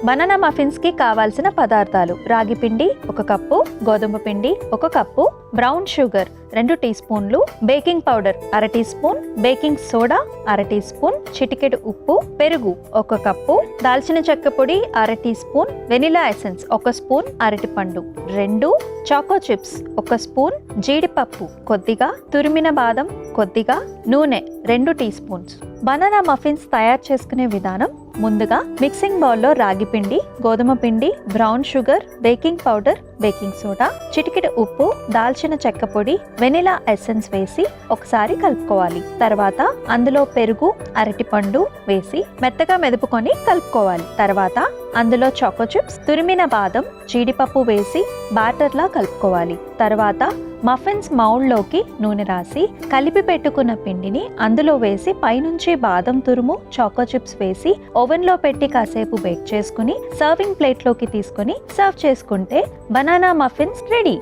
Banana muffins కి కావాల్సిన పదార్థాలు: రాగి పిండి 1 కప్పు, గోధుమ పిండి 1 కప్పు, బ్రౌన్ షుగర్ 2 టీ స్పూన్లు, baking powder 1/2 tea spoon, baking soda 1/2 tea spoon, చిటికెడు ఉప్పు, పెరుగు 1 కప్పు, దాల్చిన చెక్క పొడి 1/2 tea spoon, vanilla essence 1 spoon, అరటిపండు 2, చాకో చిప్స్ 1 స్పూన్, జీడిపప్పు కొద్దిగా, తురిమిన బాదం కొద్దిగా, నూనె 2 టీ స్పూన్స్. బనానా మఫిన్స్ తయారు చేసుకునే విధానం: ముందుగా మిక్సింగ్ బౌల్లో రాగి పిండి, గోధుమ పిండి, brown sugar, baking powder, baking soda, చిటికెడు ఉప్పు, దాల్చిన చెక్క పొడి, వెనిలా ఎసెన్స్ వేసి ఒకసారి కలుపుకోవాలి. తర్వాత అందులో పెరుగు, అరటిపండు వేసి మెత్తగా మెదుపుకొని కలుపుకోవాలి. తర్వాత అందులో చాకో చిప్స్, తురిమిన బాదం, జీడిపప్పు వేసి బ్యాటర్లా కలుపుకోవాలి. తర్వాత మఫిన్స్ మౌల్డ్లోకి నూనె రాసి కలిపి పెట్టుకున్న పిండిని అందులో వేసి పైనుంచి బాదం తురుము, చాకో చిప్స్ వేసి ఓవెన్లో పెట్టి కాసేపు బేక్ చేసుకుని సర్వింగ్ ప్లేట్లోకి తీసుకొని సర్వ్ చేసుకుంటే బనానా మఫిన్స్ రెడీ.